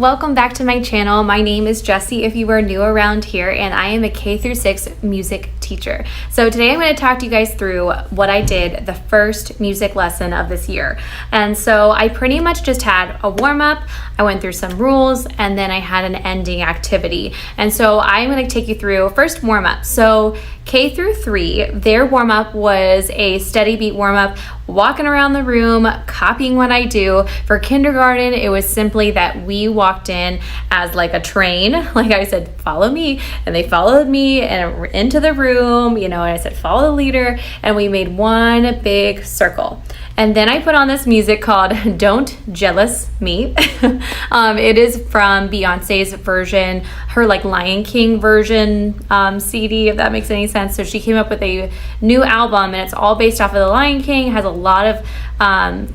welcome back to my channel. My name is Jessie if you are new around here, and I am a K-6 music teacher. So today I'm going to talk to you guys through what I did the first music lesson of this year. And so I pretty much just had a warm-up, I went through some rules, and then I had an ending activity. And so I'm going to take you through first warm-up. So K-3, their warm-up was a steady beat warm-up, walking around the room, copying what I do. For kindergarten, it was simply that we walked in as like a train. Like I said, follow me. And they followed me and into the room, and I said, follow the leader. And we made one big circle. And then I put on this music called Don't Jealous Me. It is from Beyonce's version, her like Lion King version CD, if that makes any sense. So she came up with a new album and it's all based off of the Lion King, has a lot of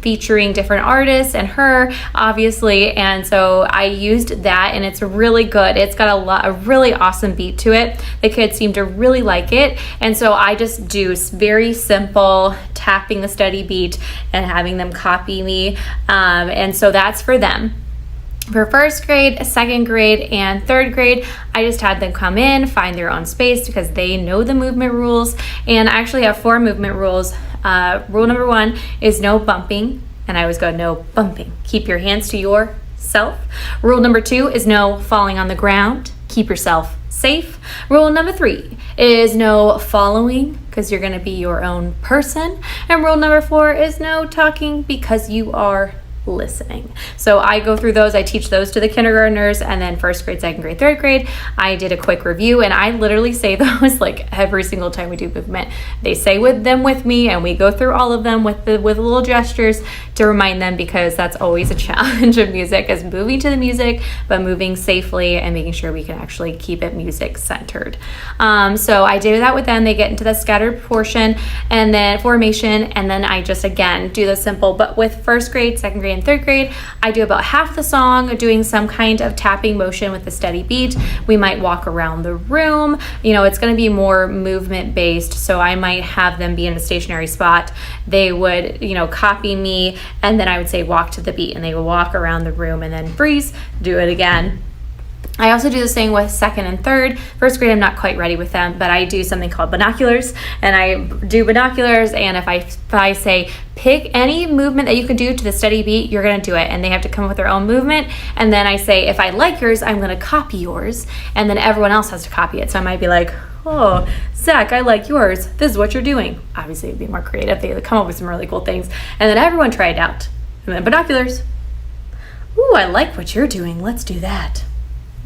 featuring different artists and her obviously. And so I used that and it's really good. It's got a really awesome beat to it. The kids seem to really like it. And so I just do very simple tapping the steady beat and having them copy me. And so that's for them. For first grade, second grade, and third grade, I just had them come in, find their own space because they know the movement rules. And I actually have 4 movement rules. Rule number 1 is no bumping. And I always go, no bumping. Keep your hands to yourself. Rule number 2 is no falling on the ground. Keep yourself safe. Rule number 3 is no following because you're going to be your own person. And rule number 4 is no talking because you are listening. So I go through those, I teach those to the kindergartners, and then first grade, second grade, third grade, I did a quick review, and I literally say those like every single time we do movement. They say with me, and we go through all of them with little gestures to remind them, because that's always a challenge of music, is moving to the music, but moving safely and making sure we can actually keep it music centered. So I do that with them. They get into the scattered portion and then formation, and then I just again do the simple. But with first grade, second grade, and third grade, I do about half the song doing some kind of tapping motion with a steady beat. We might walk around the room. It's going to be more movement based, so I might have them be in a stationary spot. They would copy me, and then I would say walk to the beat, and they would walk around the room and then freeze, do it again. I also do the same with second and third. First grade, I'm not quite ready with them, but I do something called binoculars, and I do binoculars, and if I say pick any movement that you can do to the steady beat, you're gonna do it, and they have to come up with their own movement, and then I say, if I like yours, I'm gonna copy yours, and then everyone else has to copy it. So I might be like, oh, Zach, I like yours. This is what you're doing. Obviously, it'd be more creative. They come up with some really cool things, and then everyone try it out. And then binoculars. Ooh, I like what you're doing. Let's do that.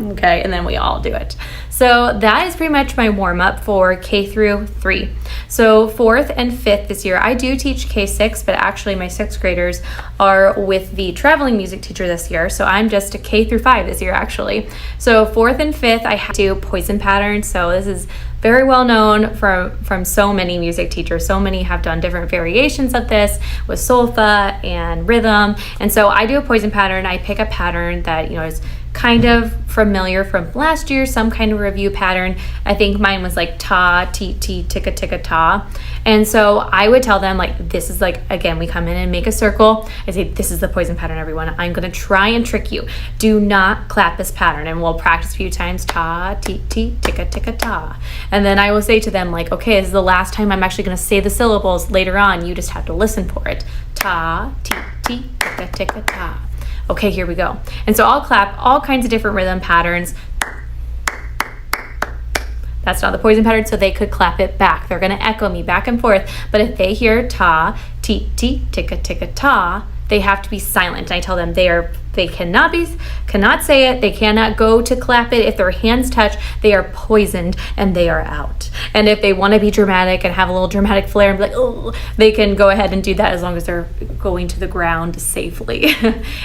Okay, and then we all do it. So that is pretty much my warm-up for K-3. So 4th and 5th this year, I do teach K-6, but actually my 6th graders are with the traveling music teacher this year. So I'm just a K-5 this year actually. So 4th and 5th, I have to do poison patterns. So this is very well known from so many music teachers. So many have done different variations of this with solfa and rhythm. And so I do a poison pattern. I pick a pattern that is kind of familiar from last year, some kind of review pattern. I think mine was like ta, ti, ti, ticka, ticka, ta. And so I would tell them like, this is like, again, we come in and make a circle. I say, this is the poison pattern, everyone. I'm gonna try and trick you. Do not clap this pattern. And we'll practice a few times, ta, ti, ti, ticka, ticka, ta. And then I will say to them like, okay, this is the last time I'm actually gonna say the syllables. Later on, you just have to listen for it. Ta, ti, ti, ticka, ticka, ta. Okay, here we go. And so I'll clap all kinds of different rhythm patterns. That's not the poison pattern, so they could clap it back. They're gonna echo me back and forth. But if they hear ta, ti, ti, ticka, ticka, ta, they have to be silent. I tell them they cannot say it. They cannot go to clap it. If their hands touch, they are poisoned and they are out. And if they want to be dramatic and have a little dramatic flair and be like, oh, they can go ahead and do that as long as they're going to the ground safely.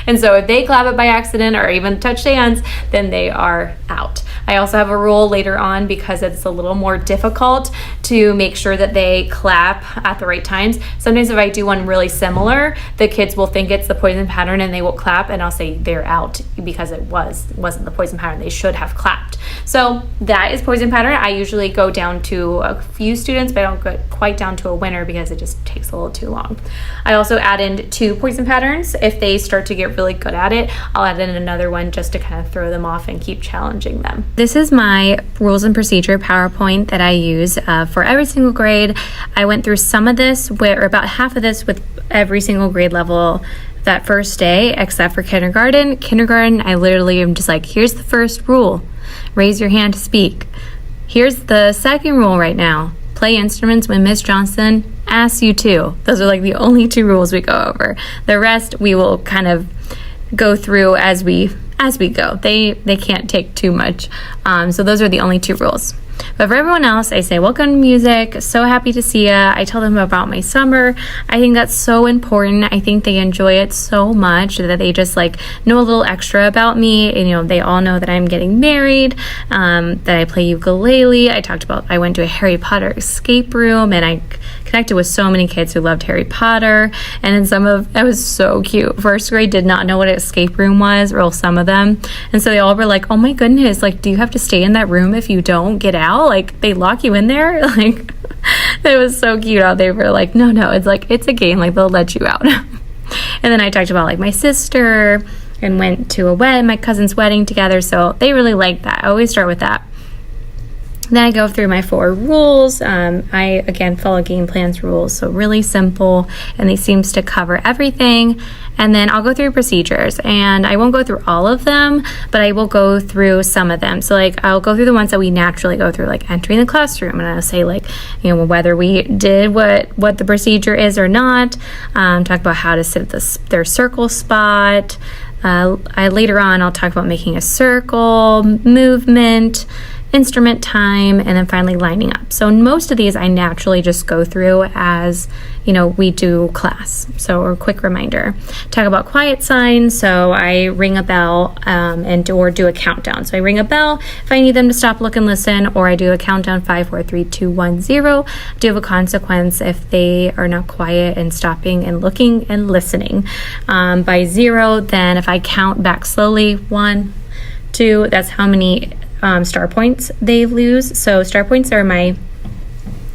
And so if they clap it by accident or even touch hands, then they are out. I also have a rule later on because it's a little more difficult to make sure that they clap at the right times. Sometimes if I do one really similar, the kids will think it's the poison pattern and they will clap, and I'll say they're out because it wasn't the poison pattern. They should have clapped. So that is poison pattern. I usually go down to a few students, but I don't go quite down to a winner because it just takes a little too long. I also add in 2 poison patterns. If they start to get really good at it, I'll add in another one just to kind of throw them off and keep challenging them. This is my rules and procedure PowerPoint that I use for every single grade. I went through some of this, or about half of this, with every single grade level that first day, except for kindergarten. Kindergarten, I literally am just like, here's the first rule. Raise your hand to speak. Here's the second rule right now. Play instruments when Miss Johnson asks you to. Those are like the only 2 rules we go over. The rest we will kind of go through as we go. They can't take too much. So those are the only 2 rules. But for everyone else, I say, welcome to music. So happy to see ya. I tell them about my summer. I think that's so important. I think they enjoy it so much that they just like know a little extra about me. And, they all know that I'm getting married, that I play ukulele. I went to a Harry Potter escape room, and I connected with so many kids who loved Harry Potter. And then that was so cute. First grade did not know what an escape room was, or some of them. And so they all were like, oh my goodness, like, do you have to stay in that room if you don't get out? Like, they lock you in there? Like, it was so cute how they were like, no, it's like, it's a game, like, they'll let you out. And then I talked about like my sister, and went to my cousin's wedding together, so they really liked that. I always start with that. Then I go through my 4 rules. I, again, follow game plan's rules, so really simple, and they seems to cover everything. And then I'll go through procedures, and I won't go through all of them, but I will go through some of them. So like, I'll go through the ones that we naturally go through, like entering the classroom, and I'll say like, whether we did what the procedure is or not. Talk about how to sit at their circle spot. Later on, I'll talk about making a circle, movement, instrument time, and then finally lining up. So most of these I naturally just go through as we do class. So a quick reminder. Talk about quiet signs. So I ring a bell or do a countdown. So I ring a bell if I need them to stop, look, and listen, or I do a countdown 5, 4, 3, 2, 1, 0. Do have a consequence if they are not quiet and stopping and looking and listening. By 0, then if I count back slowly, 1, 2, that's how many star points they lose. So star points are my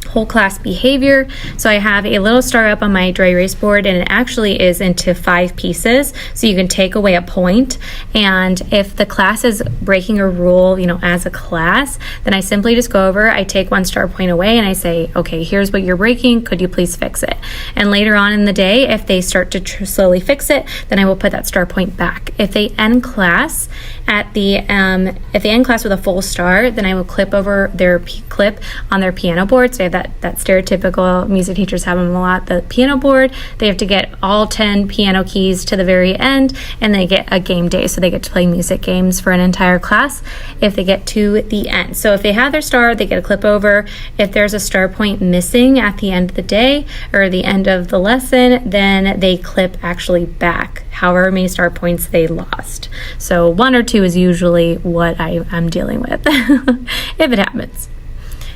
whole class behavior. So I have a little star up on my dry erase board, and it actually is into 5 pieces. So you can take away a point. And if the class is breaking a rule, as a class, then I simply just go over, I take 1 star point away, and I say, okay, here's what you're breaking. Could you please fix it? And later on in the day, if they start to slowly fix it, then I will put that star point back. If they end class if they end class with a full star, then I will clip over their clip on their piano board. So I have that stereotypical, music teachers have them a lot, the piano board. They have to get all 10 piano keys to the very end, and they get a game day. So they get to play music games for an entire class if they get to the end. So if they have their star, they get a clip over. If there's a star point missing at the end of the day or the end of the lesson, then they clip actually back however many star points they lost. So 1 or 2 is usually what I'm dealing with if it happens.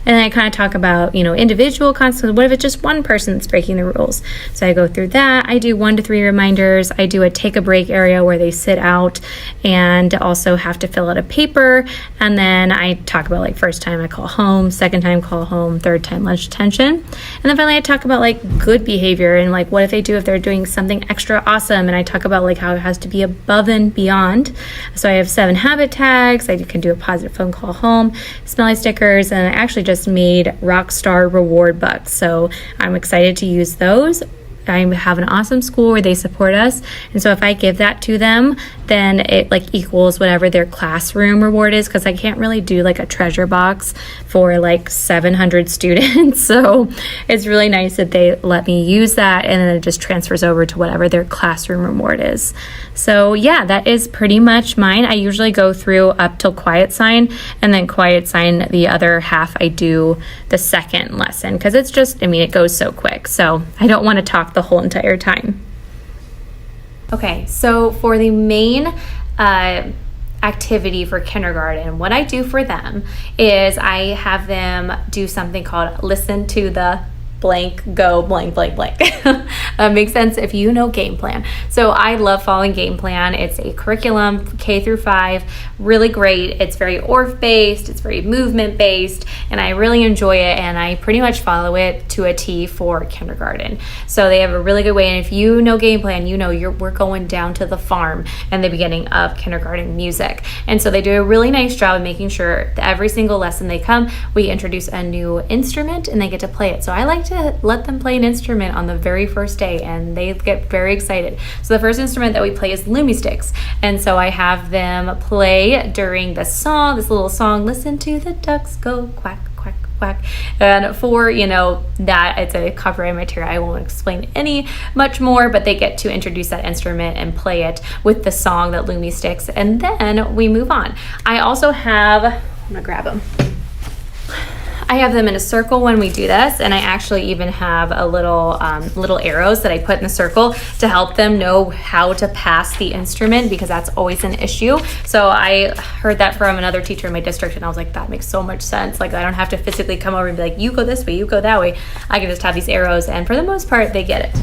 And then I kind of talk about, individual consequences. What if it's just one person that's breaking the rules? So I go through that. I do 1 to 3 reminders. I do a take a break area where they sit out and also have to fill out a paper. And then I talk about like first time I call home, second time call home, third time lunch detention. And then finally I talk about like good behavior and like what if they're doing something extra awesome. And I talk about like how it has to be above and beyond. So I have 7 habit tags. I can do a positive phone call home, smelly stickers, and I actually just made Rockstar reward bucks. So I'm excited to use those. I have an awesome school where they support us, and so if I give that to them, then it like equals whatever their classroom reward is, because I can't really do like a treasure box for like 700 students. So it's really nice that they let me use that, and then it just transfers over to whatever their classroom reward is. So yeah, that is pretty much mine. I usually go through up till quiet sign, and then quiet sign the other half I do the second lesson, because it's just, it goes so quick, so I don't want to talk the whole entire time. Okay, so for the main activity for kindergarten, what I do for them is I have them do something called listen to the blank, go blank, blank, blank. That makes sense if you know game plan. So I love following game plan. It's a curriculum K through 5, really great. It's very ORF based, it's very movement based, and I really enjoy it, and I pretty much follow it to a T for kindergarten. So they have a really good way, and if you know game plan, you know we're going down to the farm in the beginning of kindergarten music. And so they do a really nice job of making sure that every single lesson they come, we introduce a new instrument and they get to play it. So I like to let them play an instrument on the very first day, and they get very excited. So the first instrument that we play is Lumi Sticks, and so I have them play during the song, this little song, listen to the ducks go quack, quack, quack. And for, that it's a copyright material, I won't explain any much more, but they get to introduce that instrument and play it with the song that Lumi Sticks, and then we move on. I also have, I'm gonna grab them. I have them in a circle when we do this, and I actually even have a little arrows that I put in the circle to help them know how to pass the instrument, because that's always an issue. So I heard that from another teacher in my district, and I was like, that makes so much sense. Like, I don't have to physically come over and be like, you go this way, you go that way. I can just have these arrows, and for the most part, they get it.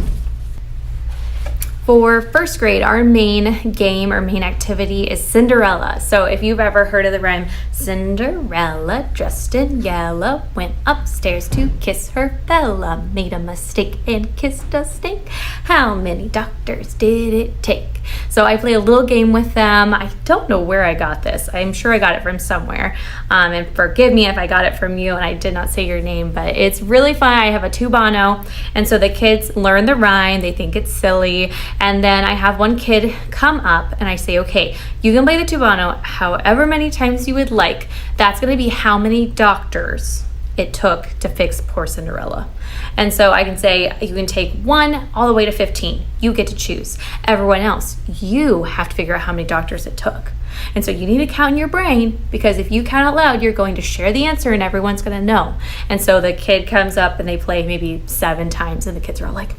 For first grade, our main game or main activity is Cinderella. So if you've ever heard of the rhyme, Cinderella dressed in yellow, went upstairs to kiss her fella, made a mistake and kissed a snake. How many doctors did it take? So I play a little game with them. I don't know where I got this. I'm sure I got it from somewhere. And forgive me if I got it from you and I did not say your name, but it's really fun. I have a tubano, and so the kids learn the rhyme. They think it's silly. And then I have one kid come up and I say, okay, you can play the tubano however many times you would like. That's going to be how many doctors it took to fix poor Cinderella. And so I can say, you can take 1 all the way to 15. You get to choose. Everyone else, you have to figure out how many doctors it took. And so you need to count in your brain, because if you count out loud, you're going to share the answer and everyone's going to know. And so the kid comes up and they play maybe 7 times, and the kids are all like,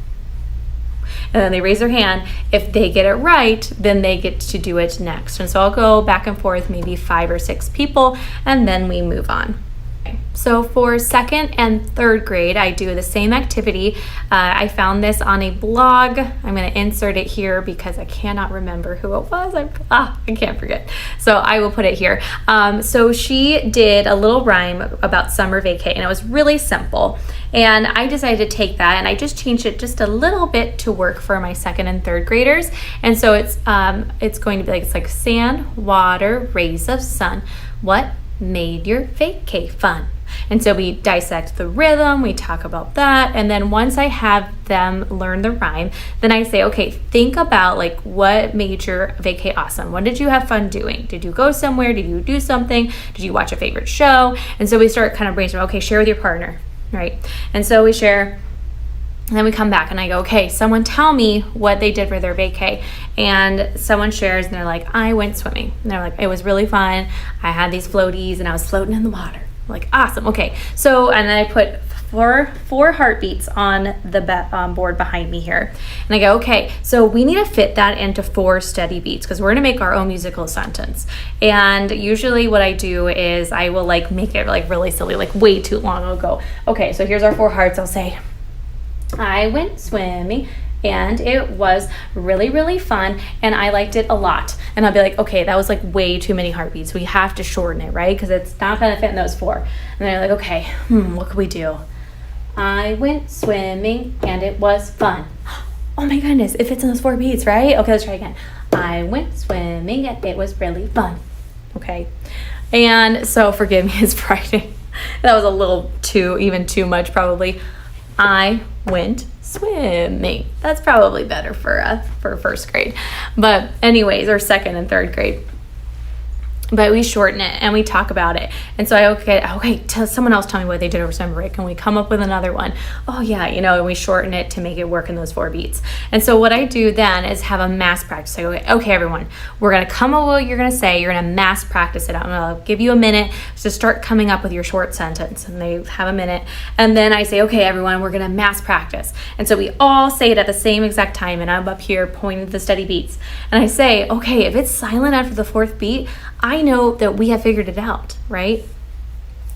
and then they raise their hand. If they get it right, then they get to do it next. And so I'll go back and forth, maybe 5 or 6 people, and then we move on. So for second and third grade, I do the same activity. I found this on a blog. I'm going to insert it here because I cannot remember who it was. I can't forget. So I will put it here. So she did a little rhyme about summer vacay, and it was really simple. And I decided to take that and I just changed it just a little bit to work for my second and third graders. And so it's going to be like, it's like sand, water, rays of sun. What made your vacay fun? And so we dissect the rhythm, we talk about that, and then once I have them learn the rhyme, then I say, okay, think about like what made your vacay awesome. What did you have fun doing? Did you go somewhere? Did you do something? Did you watch a favorite show? And so we start kind of brainstorming, okay, share with your partner, right? And so we share. And then we come back and I go, okay, someone tell me what they did for their vacay. And someone shares and they're like, I went swimming. And they're like, it was really fun. I had these floaties and I was floating in the water. I'm like, awesome. Okay. So, and then I put four heartbeats on the board behind me here. And I go, okay, so we need to fit that into 4 steady beats because we're going to make our own musical sentence. And usually what I do is I will like make it like really silly, like way too long. I'll go, okay, so here's our 4 hearts. I'll say, I went swimming and it was really, really fun and I liked it a lot. And I'll be like, okay, that was like way too many heartbeats. We have to shorten it, right? Because it's not going to fit in those 4. And they're like, okay, what can we do? I went swimming and it was fun. Oh my goodness, it fits in those 4 beats, right? Okay, let's try again. I went swimming and it was really fun. Okay. And so forgive me, it's Friday. That was a little even too much probably. I went swimming. That's probably better for first grade. But anyways, or second and third grade. But we shorten it and we talk about it. And so someone else tell me what they did over summer break, and we come up with another one. Oh yeah, and we shorten it to make it work in those 4 beats. And so what I do then is have a mass practice. I go, okay, everyone, we're going to come up with what you're going to say. You're going to mass practice it out. I'm going to give you a minute to start coming up with your short sentence. And they have a minute. And then I say, okay, everyone, we're going to mass practice. And so we all say it at the same exact time. And I'm up here pointing to the steady beats. And I say, okay, if it's silent after the 4th beat, I know that we have figured it out, right?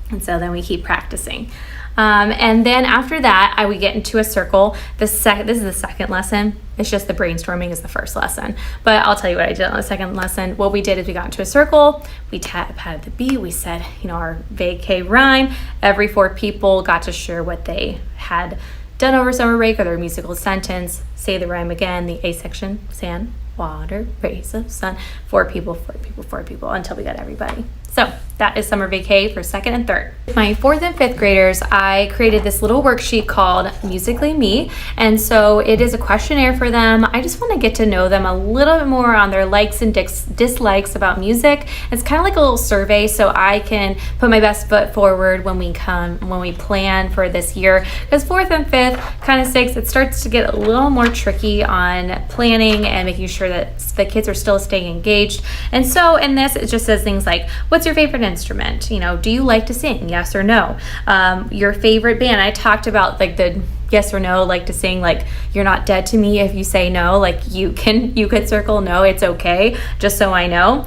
And so then we keep practicing. And then after that, we get into a circle. This is the second lesson. It's just the brainstorming is the first lesson. But I'll tell you what I did on the second lesson. What we did is we got into a circle. We patted the beat. We said, our vacay rhyme. Every 4 people got to share what they had done over summer break or their musical sentence. Say the rhyme again. The A section, sand, water, rays of sun. 4 people, 4 people, 4 people until we got everybody. So that is summer vacay for 2nd and 3rd. My 4th and 5th graders, I created this little worksheet called Musically Me. And so it is a questionnaire for them. I just want to get to know them a little bit more on their likes and dislikes about music. It's kind of like a little survey so I can put my best foot forward when we plan for this year. Because 4th and 5th, kind of 6th, it starts to get a little more tricky on planning and making sure that the kids are still staying engaged. And so in this, it just says things like, what's your favorite instrument? Do you like to sing? Yes or no? Your favorite band. I talked about like the yes or no, like to sing, like you're not dead to me if you say no, like you could circle no, it's okay, just so I know.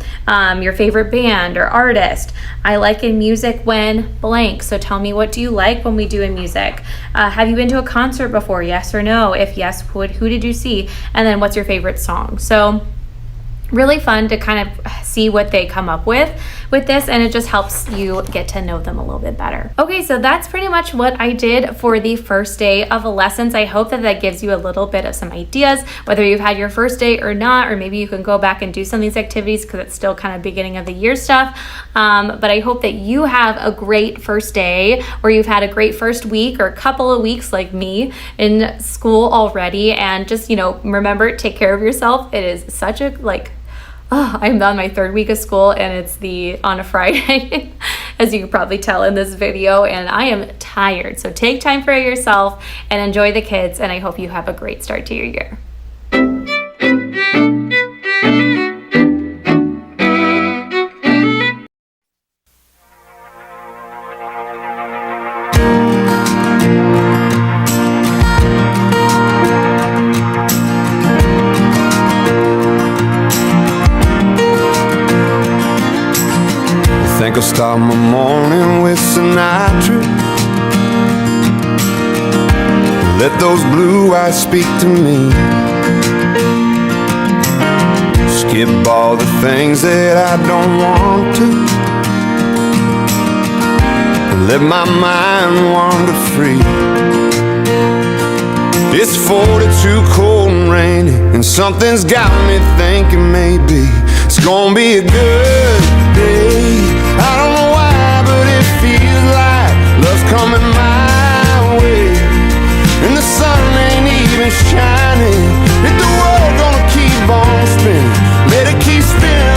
Your favorite band or artist. I like in music when blank, so tell me, what do you like when we do in music? Have you been to a concert before? Yes or no? If yes, who did you see? And then what's your favorite song? So really fun to kind of see what they come up with this, and it just helps you get to know them a little bit better. Okay, so that's pretty much what I did for the first day of lessons. I hope that gives you a little bit of some ideas, whether you've had your first day or not, or maybe you can go back and do some of these activities because it's still kind of beginning of the year stuff. But I hope that you have a great first day, or you've had a great first week or a couple of weeks like me in school already, and just, remember, take care of yourself. It is such a I'm on my 3rd week of school, and it's on a Friday, as you can probably tell in this video, and I am tired. So take time for yourself and enjoy the kids, and I hope you have a great start to your year. I'll start my morning with Sinatra. Let those blue eyes speak to me. Skip all the things that I don't want to. Let my mind wander free. It's 42 cold and rainy, and something's got me thinking maybe it's gonna be a good day. I don't know why, but it feels like love's coming my way. And the sun ain't even shining. If the world gonna keep on spinning, let it keep spinning